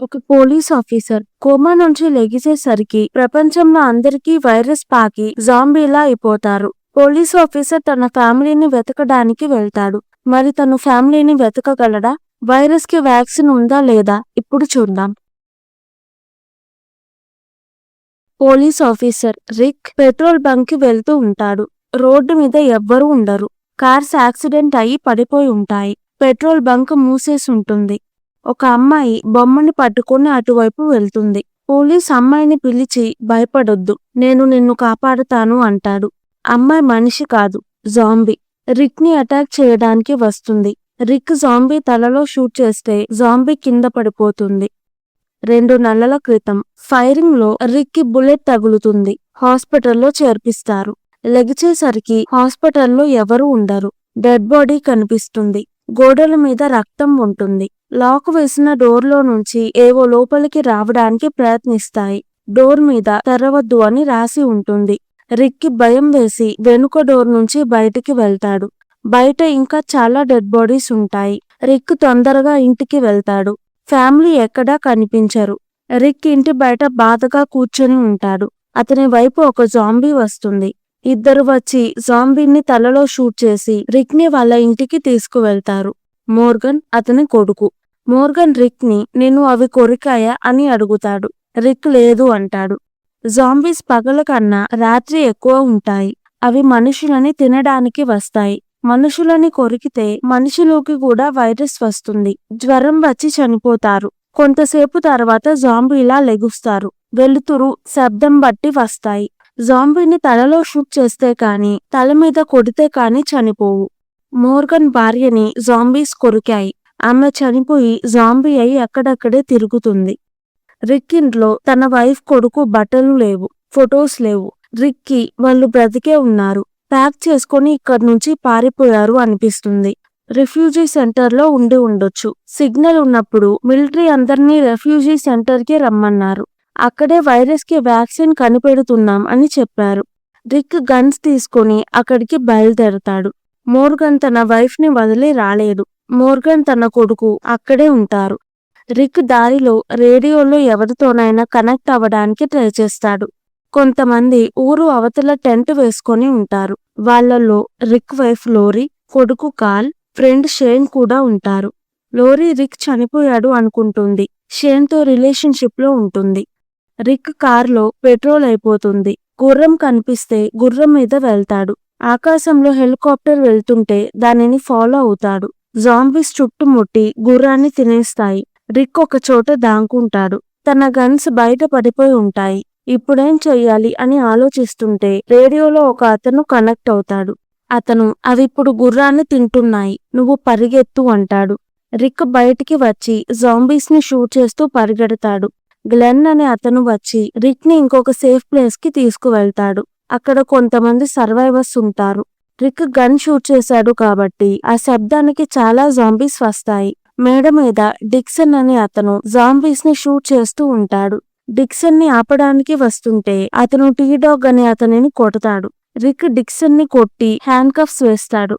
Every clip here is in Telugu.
ఒక పోలీస్ ఆఫీసర్ కోమా నుంచి లెగిసేసరికి ప్రపంచంలో అందరికీ వైరస్ పాకి జాంబీలా అయిపోతారు. పోలీస్ ఆఫీసర్ తన ఫ్యామిలీని వెతకడానికి వెళ్తాడు. మరి తను ఫ్యామిలీని వెతకగలడా? వైరస్ కి వ్యాక్సిన్ ఉందా లేదా ఇప్పుడు చూద్దాం. పోలీస్ ఆఫీసర్ రిక్ పెట్రోల్ బంక్ కి వెళ్తూ ఉంటాడు. రోడ్డు మీద ఎవ్వరూ ఉండరు. కార్స్ యాక్సిడెంట్ అయి పడిపోయి ఉంటాయి. పెట్రోల్ బంక్ మూసేసి ఉంటుంది. ఒక అమ్మాయి బొమ్మని పట్టుకుని అటువైపు వెళ్తుంది. పోలీస్ అమ్మాయిని పిలిచి, భయపడొద్దు, నేను నిన్ను కాపాడుతాను అంటాడు. అమ్మాయి మనిషి కాదు, జాంబీ. రిక్ ని అటాక్ చేయడానికి వస్తుంది. రిక్ జాంబీ తలలో షూట్ చేస్తే జాంబీ కింద పడిపోతుంది. 2 నెలల క్రితం ఫైరింగ్ లో రిక్ కి బుల్లెట్ తగులుతుంది. హాస్పిటల్లో చేర్పిస్తారు. లెగిచేసరికి హాస్పిటల్లో ఎవరూ ఉండరు. డెడ్ బాడీ కనిపిస్తుంది. గోడల మీద రక్తం ఉంటుంది. లాక్ వేసిన డోర్లో నుంచి ఏవో లోపలికి రావడానికి ప్రయత్నిస్తాయి. డోర్ మీద తెరవద్దు అని రాసి ఉంటుంది. రిక్కి భయం వేసి వెనుక డోర్ నుంచి బయటికి వెళ్తాడు. బయట ఇంకా చాలా డెడ్ బాడీస్ ఉంటాయి. రిక్ తొందరగా ఇంటికి వెళ్తాడు. ఫ్యామిలీ ఎక్కడా కనిపించరు. రిక్ ఇంటి బయట బాధగా కూర్చొని ఉంటాడు. అతని వైపు ఒక జాంబీ వస్తుంది. ఇద్దరు వచ్చి జాంబీని తలలో షూట్ చేసి రిక్ ని వాళ్ళ ఇంటికి తీసుకువెళ్తారు. మోర్గన్ అతని కొడుకు. మోర్గన్ రిక్ ని, నేను అవి కొరికాయా అని అడుగుతాడు. రిక్ లేదు అంటాడు. జాంబీస్ పగల కన్నా రాత్రి ఎక్కువ ఉంటాయి. అవి మనుషులని తినడానికి వస్తాయి. మనుషులని కొరికితే మనిషిలోకి కూడా వైరస్ వస్తుంది. జ్వరం వచ్చి చనిపోతారు. కొంతసేపు తర్వాత జాంబీలా లెగుస్తారు. వెలుతురు, శబ్దం బట్టి వస్తాయి. జాంబీని తలలో షూట్ చేస్తే కాని, తల మీద కొడితే కాని చనిపోవు. మోర్గన్ భార్యని జాంబీస్ కొరికాయి. ఆమె చనిపోయి జాంబీ అయి అక్కడక్కడే తిరుగుతుంది. రిక్ ఇంట్లో తన వైఫ్, కొడుకు బట్టలు లేవు, ఫొటోస్ లేవు. రిక్కి వాళ్ళు బ్రతికే ఉన్నారు. ప్యాక్ చేసుకుని ఇక్కడి నుంచి పారిపోయారు అనిపిస్తుంది. రిఫ్యూజీ సెంటర్ లో ఉండి ఉండొచ్చు. సిగ్నల్ ఉన్నప్పుడు మిలిటరీ అందరినీ రెఫ్యూజీ సెంటర్ కి రమ్మన్నారు. అక్కడే వైరస్ కి వ్యాక్సిన్ కనిపెడుతున్నాం అని చెప్పారు. రిక్ గన్స్ తీసుకుని అక్కడికి బయలుదేరతాడు. మోర్గన్ తన వైఫ్ ని వదిలి రాలేడు. మోర్గన్ తన కొడుకు అక్కడే ఉంటారు. రిక్ దారిలో రేడియోలో ఎవరితోనైనా కనెక్ట్ అవ్వడానికి ట్రై చేస్తాడు. కొంతమంది ఊరు అవతల టెంట్ వేసుకొని ఉంటారు. వాళ్లలో రిక్ వైఫ్ లోరీ, కొడుకు కాల్, ఫ్రెండ్ షేన్ కూడా ఉంటారు. లోరీ రిక్ చనిపోయాడు అనుకుంటుంది. షేన్ తో రిలేషన్షిప్ లో ఉంటుంది. రిక్ కార్లో పెట్రోల్ అయిపోతుంది. గుర్రం కనిపిస్తే గుర్రం మీద వెళ్తాడు. ఆకాశంలో హెలికాప్టర్ వెళ్తుంటే దానిని ఫాలో అవుతాడు. జాంబీస్ చుట్టుముట్టి గుర్రాన్ని తినేస్తాయి. రిక్ ఒక చోట దాంకుంటాడు. తన గన్స్ బయట పడిపోయి ఉంటాయి. ఇప్పుడేం చెయ్యాలి అని ఆలోచిస్తుంటే రేడియోలో ఒక అతను కనెక్ట్ అవుతాడు. అతను, అవిప్పుడు గుర్రాన్ని తింటున్నాయి, నువ్వు పరిగెత్తు అంటాడు. రిక్ బయటికి వచ్చి జాంబీస్ ని షూట్ చేస్తూ పరిగెడతాడు. గ్లెన్ అనే అతను వచ్చి రిక్ ని ఇంకొక సేఫ్ ప్లేస్ కి తీసుకువెళ్తాడు. అక్కడ కొంతమంది సర్వైవర్స్ ఉంటారు. రిక్ గన్ షూట్ చేశాడు కాబట్టి ఆ శబ్దానికి చాలా జాంబీస్ వస్తాయి. మేడ మీద డిక్సన్ అనే అతను జాంబీస్ ని షూట్ చేస్తూ ఉంటాడు. డిక్సన్ ని ఆపడానికి వస్తుంటే అతను టీ డాగ్ అనే అతనిని కొడతాడు. రిక్ డిక్సన్ ని కొట్టి హ్యాండ్ కఫ్స్ వేస్తాడు.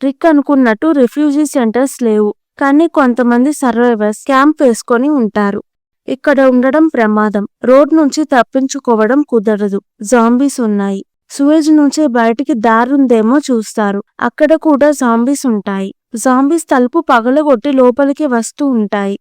రిక్ అనుకున్నట్టు రిఫ్యూజీ సెంటర్స్ లేవు, కానీ కొంతమంది సర్వైవర్స్ క్యాంప్ వేసుకొని ఉంటారు. ఇక్కడ ఉండడం ప్రమాదం. రోడ్ నుంచి తప్పించుకోవడం కుదరదు. జాంబీస్ ఉన్నాయి. సూయజ్ నుంచి బయటికి దారుందేమో చూస్తారు. అక్కడ కూడా జాంబీస్ ఉంటాయి. జాంబీస్ తలుపు పగలగొట్టి లోపలికి వస్తూ ఉంటాయి.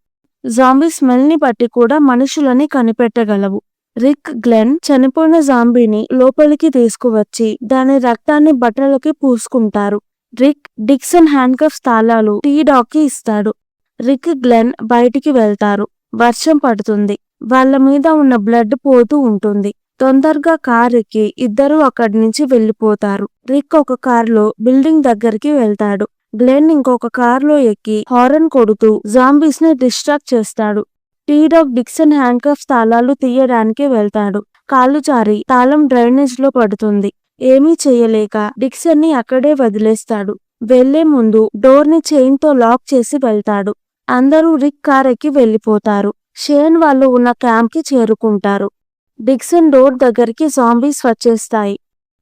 జాంబీ స్మెల్ ని బట్టి కూడా మనుషులని కనిపెట్టగలవు. రిక్, గ్లెన్ చనిపోయిన జాంబీని లోపలికి తీసుకువచ్చి దాని రక్తాన్ని బట్టలకి పూసుకుంటారు. రిక్ డిక్సన్ హ్యాండ్ కఫ్స్ తాళాలు టీ డాగ్ కి ఇస్తాడు. రిక్, గ్లెన్ బయటికి వెళ్తారు. వర్షం పడుతుంది. వాళ్ళ మీద ఉన్న బ్లడ్ పోతూ ఉంటుంది. తొందరగా కార్ ఎక్కి ఇద్దరూ అక్కడి నుంచి వెళ్లిపోతారు. రిక్ ఒక కారులో బిల్డింగ్ దగ్గరికి వెళ్తాడు. గ్లెన్ ఇంకొక కారులో ఎక్కి హారన్ కొడుతూ జాంబీస్ ని డిస్ట్రాక్ట్ చేస్తాడు. T dog Dixon handcuffs తాళాలు తీయడానికి వెళ్తాడు. కాలు జారి తాళం డ్రైనేజ్ లో పడుతుంది. ఏమీ చెయ్యలేక డిక్సన్ ని అక్కడే వదిలేస్తాడు. వెళ్లే ముందు డోర్ ని చైన్ తో లాక్ చేసి వెళ్తాడు. అందరూ రిక్ కార్ ఎక్కి వెళ్లిపోతారు. షేన్ వాళ్ళు ఉన్న క్యాంప్ కి చేరుకుంటారు. డిక్సన్ డోర్ దగ్గరికి జాంబీస్ వచ్చేస్తాయి.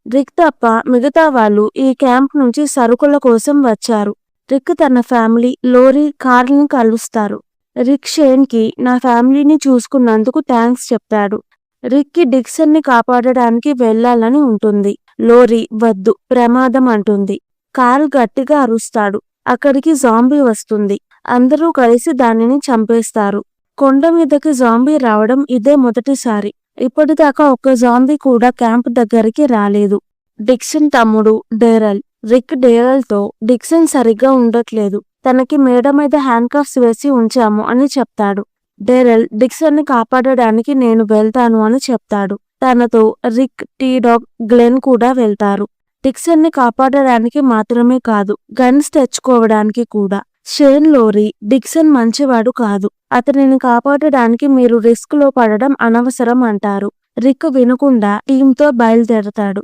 రిక్ తప్ప మిగతా వాళ్ళు ఈ క్యాంప్ నుంచి సరుకుల కోసం వచ్చారు. రిక్ తన ఫ్యామిలీ, లోరీ, కార్ల్ని కలుస్తారు. రిక్ షేన్ కి నా ఫ్యామిలీని చూసుకున్నందుకు థ్యాంక్స్ చెప్తాడు. రిక్ కి డిక్సన్ ని కాపాడడానికి వెళ్లాలని ఉంటుంది. లోరీ వద్దు, ప్రమాదం అంటుంది. కార్ల్ గట్టిగా అరుస్తాడు. అక్కడికి జాంబీ వస్తుంది. అందరూ కలిసి దానిని చంపేస్తారు. కొండ మీదకి జాంబీ రావడం ఇదే మొదటిసారి. ఇప్పటిదాకా ఒక్క జాంబీ కూడా క్యాంప్ దగ్గరికి రాలేదు. డిక్సన్ తమ్ముడు డేరల్. రిక్ డేరల్ తో డిక్సన్ సరిగ్గా ఉండట్లేదు, తనకి మేడ మీద హ్యాండ్ కఫ్స్ వేసి ఉంచాము అని చెప్తాడు. డేరల్ డిక్సన్ ని కాపాడడానికి నేను వెళ్తాను అని చెప్తాడు. తనతో రిక్, టీ-డాగ్, గ్లెన్ కూడా వెళ్తారు. డిక్సన్ ని కాపాడడానికి మాత్రమే కాదు, గన్స్ తెచ్చుకోవడానికి కూడా. షేన్ లోరీ డిక్సన్ మంచివాడు కాదు, అతనిని కాపాడడానికి మీరు రిస్క్ లో పడడం అనవసరం అంటారు. రిక్ వినకుండా టీంతో బయలుదేరతాడు.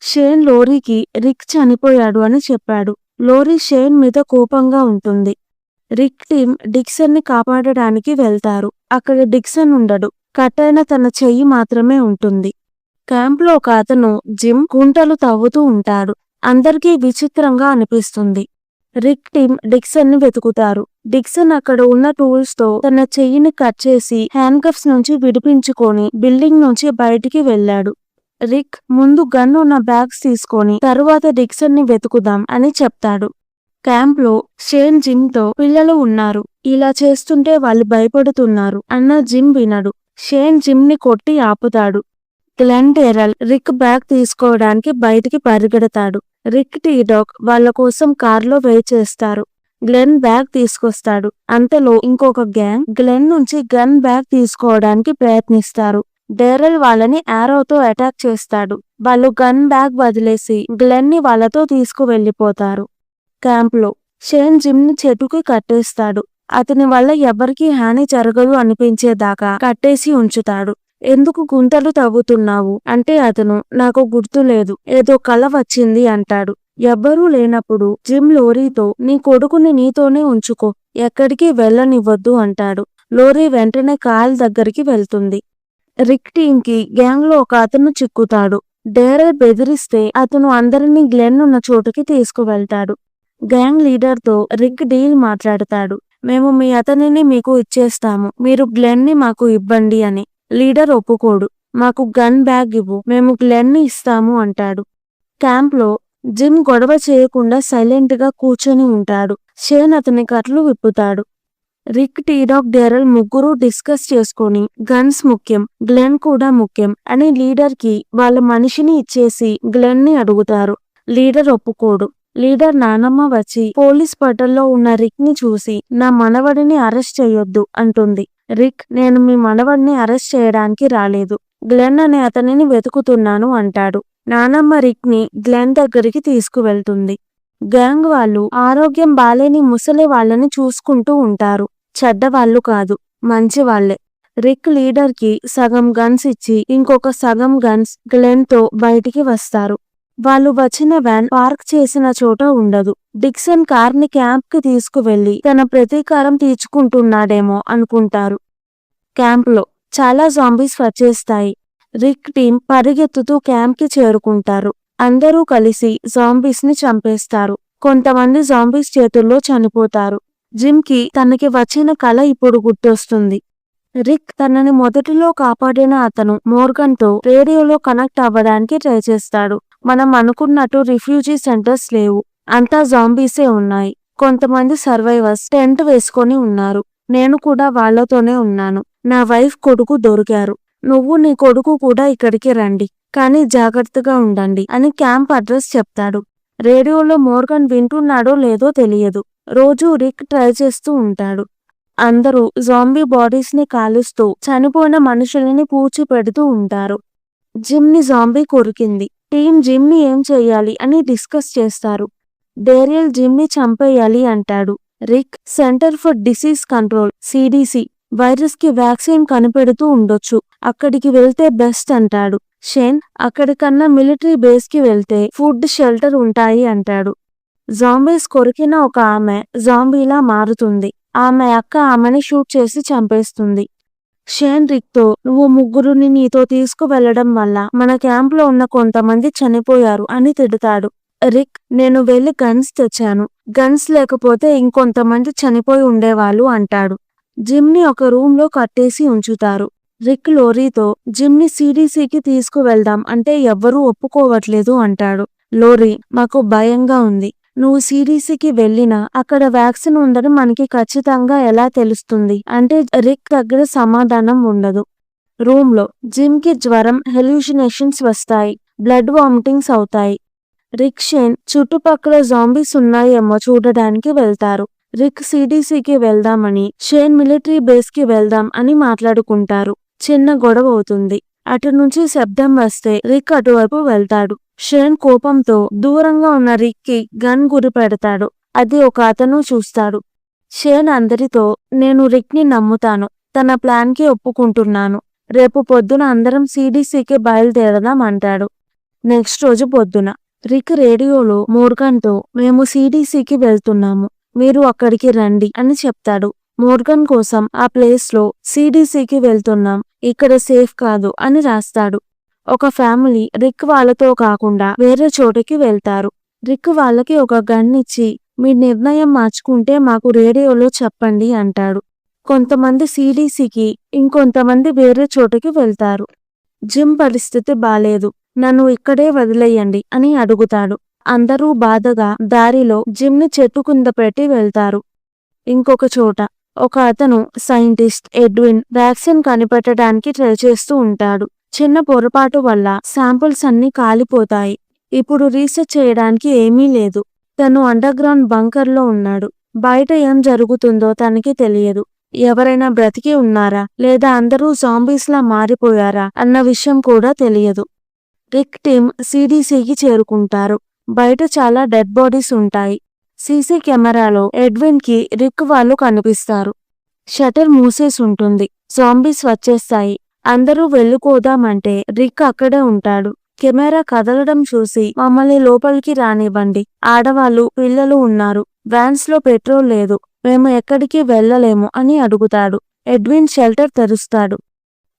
షేన్ లోరీకి రిక్ చనిపోయాడు అని చెప్పాడు. లోరీ షేన్ మీద కోపంగా ఉంటుంది. రిక్ టీం డిక్సన్ ని కాపాడడానికి వెళ్తారు. అక్కడ డిక్సన్ ఉండడు, కట్టైన తన చెయ్యి మాత్రమే ఉంటుంది. క్యాంప్ లో ఒక అతను జిమ్ గుంటలు తవ్వుతూ ఉంటాడు. అందరికీ విచిత్రంగా అనిపిస్తుంది. రిక్ టీం డిక్సన్ ని వెతుకుతారు. డిక్సన్ అక్కడ ఉన్న టూల్స్ తో తన చెయ్యిని కట్ చేసి హ్యాండ్ కఫ్స్ నుంచి విడిపించుకొని బిల్డింగ్ నుంచి బయటికి వెళ్ళాడు. రిక్ ముందు గన్ ఉన్న బ్యాగ్స్ తీసుకొని తరువాత డిక్సన్ ని వెతుకుదాం అని చెప్తాడు. క్యాంప్ లో షేన్ జిమ్ తో పిల్లలు ఉన్నారు, ఇలా చేస్తుంటే వాళ్ళు భయపడుతున్నారు అన్న జిమ్ వినడు. షేన్ జిమ్ ని కొట్టి ఆపుతాడు. గ్లెన్ డేరల్ రిక్ బ్యాగ్ తీసుకోవడానికి బయటికి పరిగెడతాడు. రిక్, టీ-డాగ్ వాళ్ళ కోసం కార్లో వెయిట్ చేస్తారు. గ్లెన్ బ్యాగ్ తీసుకొస్తాడు. అంతలో ఇంకొక గ్యాంగ్ గ్లెన్ నుంచి గన్ బ్యాగ్ తీసుకోవడానికి ప్రయత్నిస్తారు. డేరల్ వాళ్ళని ఆరోతో అటాక్ చేస్తాడు. వాళ్ళు గన్ బ్యాగ్ వదిలేసి గ్లెన్ ని వాళ్ళతో తీసుకువెళ్లిపోతారు. క్యాంప్ లో షేన్ జిమ్ ని చెట్టుకి కట్టేస్తాడు. అతని వల్ల ఎవరికీ హాని జరగదు అనిపించేదాకా కట్టేసి ఉంచుతాడు. ఎందుకు గుంతలు తవ్వుతున్నావు అంటే అతను నాకు గుర్తులేదు, ఏదో కల వచ్చింది అంటాడు. ఎవ్వరూ లేనప్పుడు జిమ్ లోరీతో నీ కొడుకుని నీతోనే ఉంచుకో, ఎక్కడికి వెళ్ళనివ్వద్దు అంటాడు. లోరీ వెంటనే కార్ల్ దగ్గరికి వెళ్తుంది. రిక్ టీమ్ కి గ్యాంగ్ లో ఒక అతను చిక్కుతాడు. డేరల్ బెదిరిస్తే అతను అందరినీ గ్లెన్ ఉన్న చోటుకి తీసుకువెళ్తాడు. గ్యాంగ్ లీడర్ తో రిక్ డీల్ మాట్లాడతాడు. మేము మీ అతనిని మీకు ఇచ్చేస్తాము, మీరు గ్లెన్ ని మాకు ఇవ్వండి అని. లీడర్ ఒప్పుకోడు. మాకు గన్ బ్యాగ్ ఇవ్వు, మేము గ్లెన్ ని ఇస్తాము అంటాడు. క్యాంప్ లో జిమ్ గొడవ చేయకుండా సైలెంట్ గా కూర్చొని ఉంటాడు. షేన్ అతని కట్లు విప్పుతాడు. రిక్, టీ-డాగ్, డేరల్ ముగ్గురు డిస్కస్ చేసుకొని గన్స్ ముఖ్యం, గ్లెన్ కూడా ముఖ్యం అని లీడర్ కి వాళ్ళ మనిషిని ఇచ్చేసి గ్లెన్ ని అడుగుతారు. లీడర్ ఒప్పుకోడు. లీడర్ నానమ్మ వచ్చి పోలీస్ పట్టల్లో ఉన్న రిక్ ని చూసి నా మనవడిని అరెస్ట్ చేయొద్దు అంటుంది. రిక్, నేను మీ మనవడిని అరెస్ట్ చేయడానికి రాలేదు, గ్లెన్ అనే అతనిని వెతుకుతున్నాను అంటాడు. నానమ్మ రిక్ ని గ్లెన్ దగ్గరికి తీసుకువెళ్తుంది. గ్యాంగ్ వాళ్ళు ఆరోగ్యం బాలేని ముసలి వాళ్ళని చూసుకుంటూ ఉంటారు. చెడ్డవాళ్ళు కాదు, మంచి వాళ్లే. రిక్ లీడర్ కి సగం గన్స్ ఇచ్చి ఇంకొక సగం గన్స్ గ్లెన్ తో బయటికి వస్తారు. వాళ్ళు వచ్చిన వ్యాన్ పార్క్ చేసిన చోట ఉండదు. డిక్సన్ కార్ ని క్యాంప్ కి తీసుకువెళ్లి తన ప్రతీకారం తీర్చుకుంటున్నాడేమో అనుకుంటారు. క్యాంప్ లో చాలా జాంబీస్ వచ్చేస్తాయి. రిక్ టీం పరిగెత్తుతూ క్యాంప్ కి చేరుకుంటారు. అందరూ కలిసి జాంబీస్ ని చంపేస్తారు. కొంతమంది జాంబీస్ చేతుల్లో చనిపోతారు. జిమ్ కి తనకి వచ్చిన కల ఇప్పుడు గుర్తొస్తుంది. రిక్ తనని మొదటిలో కాపాడిన అతను మోర్గన్ తో రేడియోలో కనెక్ట్ అవ్వడానికి ట్రై చేస్తాడు. మనం అనుకున్నట్టు రిఫ్యూజీ సెంటర్స్ లేవు, అంతా జాంబీసే ఉన్నాయి. కొంతమంది సర్వైవర్స్ టెంట్ వేసుకొని ఉన్నారు. నేను కూడా వాళ్లతోనే ఉన్నాను. నా వైఫ్, కొడుకు దొరికారు. నువ్వు, నీ కొడుకు కూడా ఇక్కడికి రండి, కానీ జాగ్రత్తగా ఉండండి అని క్యాంప్ అడ్రస్ చెప్తాడు. రేడియోలో మోర్గన్ వింటున్నాడో లేదో తెలియదు. రోజూ రిక్ ట్రై చేస్తూ ఉంటాడు. అందరూ జాంబీ బాడీస్ ని కాలుస్తూ చనిపోయిన మనుషులని పూడ్చి పెడుతూ ఉంటారు. జిమ్ ని జాంబీ కొరికింది. టీం జిమ్ ని ఏం చెయ్యాలి అని డిస్కస్ చేస్తారు. డేరియల్ జిమ్ ని చంపేయాలి అంటాడు. Rick center for disease control (CDC) virus కి వ్యాక్సిన్ కనిపెడుతూ ఉండొచ్చు, అక్కడికి వెళ్తే బెస్ట్ అంటాడు. షేన్ అక్కడికన్నా మిలిటరీ బేస్ కి వెళ్తే ఫుడ్, షెల్టర్ ఉంటాయి అంటాడు. జాంబీస్ కొరికిన ఒక ఆమె జాంబీలా మారుతుంది. ఆమె అక్క ఆమెని షూట్ చేసి చంపేస్తుంది. షేన్ రిక్ తో నువ్వు ముగ్గురుని నీతో తీసుకువెళ్లడం వల్ల మన క్యాంప్ లో ఉన్న కొంతమంది చనిపోయారు అని తిడతాడు. రిక్, నేను వెళ్లి గన్స్ తెచ్చాను, గన్స్ లేకపోతే ఇంకొంతమంది చనిపోయి ఉండేవాళ్ళు అంటాడు. జిమ్ ని ఒక రూమ్ లో కట్టేసి ఉంచుతారు. రిక్ లోరీతో జిమ్ ని సిడిసికి తీసుకువెళ్దాం అంటే ఎవ్వరూ ఒప్పుకోవట్లేదు అంటాడు. లోరీ, మాకు భయంగా ఉంది. నువ్వు సిడిసికి వెళ్ళినా అక్కడ వ్యాక్సిన్ ఉందని మనకి ఖచ్చితంగా ఎలా తెలుస్తుంది అంటే రిక్ దగ్గర సమాధానం ఉండదు. రూమ్ లో జిమ్ కి జ్వరం, హెల్యూసినేషన్స్ వస్తాయి, బ్లడ్ వామిటింగ్స్ అవుతాయి. రిక్, షేన్ చుట్టుపక్కల జాంబీస్ ఉన్నాయేమో చూడడానికి వెళ్తారు. రిక్ సిడిసికి వెళ్దామని, షేన్ మిలిటరీ బేస్ కి వెళ్దాం అని మాట్లాడుకుంటారు. చిన్న గొడవ అవుతుంది. అటు నుంచి శబ్దం వస్తే రిక్ అటువైపు వెళ్తాడు. షేన్ కోపంతో దూరంగా ఉన్న రిక్ కి గన్ గురి పెడతాడు. అది ఒక అతను చూస్తాడు. షేన్ అందరితో, నేను రిక్ ని నమ్ముతాను, తన ప్లాన్ కి ఒప్పుకుంటున్నాను, రేపు పొద్దున అందరం సిడిసికి బయలుదేరదాం అంటాడు. నెక్స్ట్ రోజు పొద్దున రిక్ రేడియోలో మోర్గన్తో, మేము సిడిసికి వెళ్తున్నాము, మీరు అక్కడికి రండి అని చెప్తాడు. మోర్గన్ కోసం ఆ ప్లేస్ లో సిడిసికి వెళ్తున్నాం, ఇక్కడ సేఫ్ కాదు అని రాస్తాడు. ఒక ఫ్యామిలీ రిక్ వాళ్ళతో కాకుండా వేరే చోటుకి వెళ్తారు. రిక్ వాళ్ళకి ఒక గన్ ఇచ్చి, మీ నిర్ణయం మార్చుకుంటే మాకు రేడియోలో చెప్పండి అంటాడు. కొంతమంది సిడిసికి, ఇంకొంతమంది వేరే చోటుకి వెళ్తారు. జిమ్ పరిస్థితి బాలేదు, నన్ను ఇక్కడే వదిలేయండి అని అడుగుతాడు. అందరూ బాధగా దారిలో జిమ్ ని చెట్టు కింద పెట్టి వెళ్తారు. ఇంకొక చోట ఒక అతను సైంటిస్ట్ ఎడ్విన్ వ్యాక్సిన్ కనిపెట్టడానికి ట్రై చేస్తూ ఉంటాడు. చిన్న పొరపాటు వల్ల శాంపుల్స్ అన్ని కాలిపోతాయి. ఇప్పుడు రీసెర్చ్ చేయడానికి ఏమీ లేదు. తను అండర్ గ్రౌండ్ బంకర్ లో ఉన్నాడు. బయట ఏం జరుగుతుందో తనకి తెలియదు. ఎవరైనా బ్రతికి ఉన్నారా లేదా అందరూ జాంబీస్ లా మారిపోయారా అన్న విషయం కూడా తెలియదు. రిక్ టీమ్ సిడిసికి చేరుకుంటారు. బయట చాలా డెడ్ బాడీస్ ఉంటాయి. సీసీ కెమెరాలో ఎడ్విన్ కి రిక్ వాళ్ళు కనిపిస్తారు. షటర్ మూసేసి ఉంటుంది. జాంబీస్ వచ్చేస్తాయి. అందరూ వెళ్ళిపోదామంటే రిక్ అక్కడే ఉంటాడు. కెమెరా కదలడం చూసి, మమ్మల్ని లోపలికి రానివ్వండి, ఆడవాళ్ళు, పిల్లలు ఉన్నారు, వ్యాన్స్ లో పెట్రోల్ లేదు, మేము ఎక్కడికి వెళ్ళలేము అని అడుగుతాడు. Edwin shelter తెరుస్తాడు.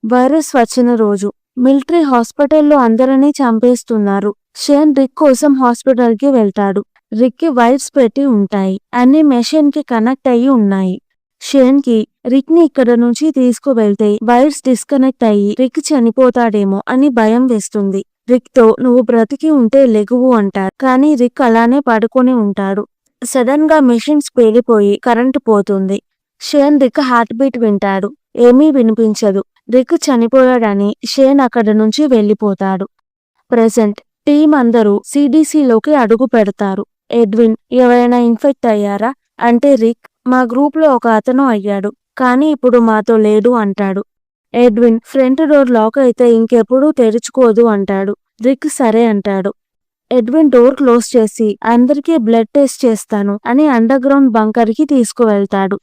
వైరస్ వచ్చిన రోజు మిలిటరీ హాస్పిటల్లో అందరినీ చంపేస్తున్నారు. షేన్ రిక్ కోసం హాస్పిటల్ కి వెళ్తాడు. రిక్ కి వైర్స్ పెట్టి ఉంటాయి, అన్ని మెషిన్ కి కనెక్ట్ అయ్యి ఉన్నాయి. షేన్ కి రిక్ ని ఇక్కడ నుంచి తీసుకువెళ్తే వైర్స్ డిస్కనెక్ట్ అయ్యి రిక్ చనిపోతాడేమో అని భయం వేస్తుంది. రిక్ తో, నువ్వు బ్రతికి ఉంటే లెగువు అంటారు, కానీ రిక్ అలానే పడుకొని ఉంటాడు. సడన్ గా మెషిన్స్ పేలిపోయి కరెంటు పోతుంది. షేన్ రిక్ హార్ట్ బీట్ వింటాడు, ఏమీ వినిపించదు. రిక్ చనిపోయాడని షేన్ అక్కడి నుంచి వెళ్ళిపోతాడు. ప్రెసెంట్ టీం అందరూ సిడిసిలోకి అడుగు పెడతారు. ఎడ్విన్, ఎవరైనా ఇన్ఫెక్ట్ అయ్యారా అంటే రిక్, మా గ్రూప్ లో ఒక అతను అయ్యాడు, కానీ ఇప్పుడు మాతో లేడు అంటాడు. ఎడ్విన్, ఫ్రంట్ డోర్ లాక్ అయితే ఇంకెప్పుడూ తెరుచుకోదు అంటాడు. రిక్ సరే అంటాడు. ఎడ్విన్ డోర్ క్లోజ్ చేసి, అందరికీ బ్లడ్ టెస్ట్ చేస్తాను అని అండర్ గ్రౌండ్ బంకర్ కి తీసుకువెళ్తాడు.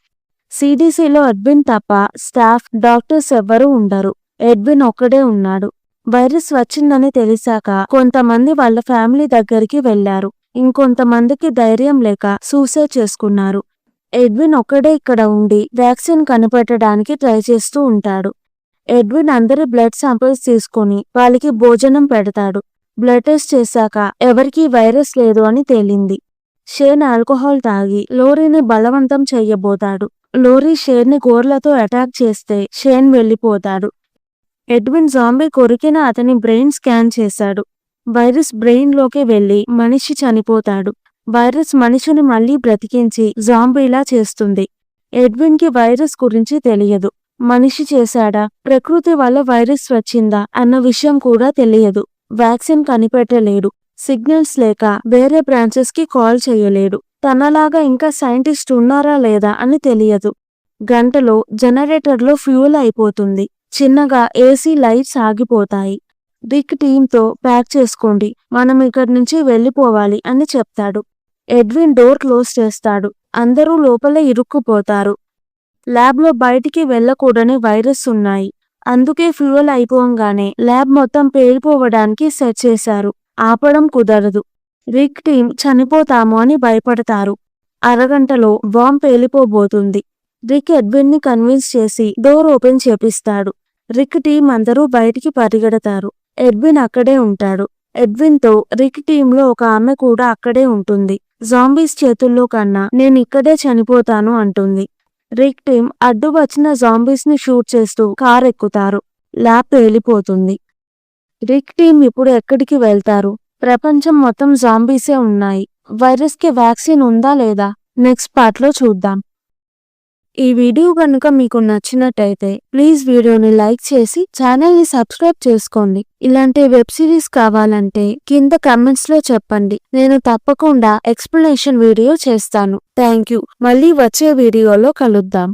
సిడిసిలో ఎడ్విన్ తప్ప స్టాఫ్, డాక్టర్స్ ఎవ్వరూ ఉండరు. ఎడ్విన్ ఒక్కడే ఉన్నాడు. వైరస్ వచ్చిందని తెలిసాక కొంతమంది వాళ్ళ ఫ్యామిలీ దగ్గరికి వెళ్లారు. ఇంకొంతమందికి ధైర్యం లేక సూసైడ్ చేసుకున్నారు. ఎడ్విన్ ఒక్కడే ఇక్కడ ఉండి వ్యాక్సిన్ కనిపెట్టడానికి ట్రై చేస్తూ ఉంటాడు. ఎడ్విన్ అందరి బ్లడ్ శాంపిల్స్ తీసుకొని వాళ్ళకి భోజనం పెడతాడు. బ్లడ్ టెస్ట్ చేశాక ఎవరికీ వైరస్ లేదు అని తేలింది. షేన్ ఆల్కహాల్ తాగి లోరీని బలవంతం చెయ్యబోతాడు. లోరీ షేన్ ని గోర్లతో అటాక్ చేస్తే షేన్ వెళ్ళిపోతాడు. ఎడ్విన్ జాంబీ కొరికిన అతని బ్రెయిన్ స్కాన్ చేశాడు. వైరస్ బ్రెయిన్ లోకి వెళ్లి మనిషి చనిపోతాడు. వైరస్ మనిషిని మళ్లీ బ్రతికించి జాంబీలా చేస్తుంది. ఎడ్విన్ కి వైరస్ గురించి తెలియదు. మనిషి చేశాడా, ప్రకృతి వల్ల వైరస్ వచ్చిందా అన్న విషయం కూడా తెలియదు. వ్యాక్సిన్ కనిపెట్టలేడు. సిగ్నల్స్ లేక వేరే బ్రాంచెస్ కి కాల్ చేయలేడు. తనలాగా ఇంకా సైంటిస్ట్ ఉన్నారా లేదా అని తెలియదు. గంటలో జనరేటర్లో ఫ్యూయల్ అయిపోతుంది. చిన్నగా ఏసీ లైట్స్ ఆగిపోతాయి. రిక్ టీంతో, ప్యాక్ చేసుకోండి, మనం ఇక్కడి నుంచి వెళ్ళిపోవాలి అని చెప్తాడు. ఎడ్విన్ డోర్ క్లోజ్ చేస్తాడు. అందరూ లోపలే ఇరుక్కుపోతారు. ల్యాబ్ లో బయటికి వెళ్ళకూడని వైరస్ ఉన్నాయి. అందుకే ఫ్యూయల్ అయిపోగానే ల్యాబ్ మొత్తం పేలిపోవడానికి సెట్ చేశారు. ఆపడం కుదరదు. రిక్ టీం చనిపోతాము అని భయపడతారు. అరగంటలో బాంబ్ పేలిపోబోతుంది. రిక్ ఎడ్విన్ ని కన్విన్స్ చేసి డోర్ ఓపెన్ చేపిస్తాడు. రిక్ టీం అందరూ బయటికి పరిగెడతారు. ఎడ్విన్ అక్కడే ఉంటాడు. ఎడ్విన్ తో రిక్ టీంలో ఒక ఆమె కూడా అక్కడే ఉంటుంది. జాంబీస్ చేతుల్లో కన్నా నేను ఇక్కడే చనిపోతాను అంటుంది. రిక్ టీమ్ అడ్డు వచ్చిన జాంబీస్ ని షూట్ చేస్తూ కార్ ఎక్కుతారు. ల్యాబ్ పేలిపోతుంది. రిక్ టీమ్ ఇప్పుడు ఎక్కడికి వెళ్తారు? ప్రపంచం మొత్తం జాంబీసే ఉన్నాయి. వైరస్ కి వ్యాక్సిన్ ఉందా లేదా? నెక్స్ట్ పార్ట్ లో చూద్దాం. ఈ వీడియో కనుక మీకు నచ్చినట్టయితే ప్లీజ్ వీడియోని లైక్ చేసి ఛానల్ ని సబ్స్క్రైబ్ చేసుకోండి. ఇలాంటి వెబ్ సిరీస్ కావాలంటే కింద కమెంట్స్ లో చెప్పండి. నేను తప్పకుండా ఎక్స్ప్లెనేషన్ వీడియో చేస్తాను. Thank you. మళ్ళీ వచ్చే వీడియోలో కలుద్దాం.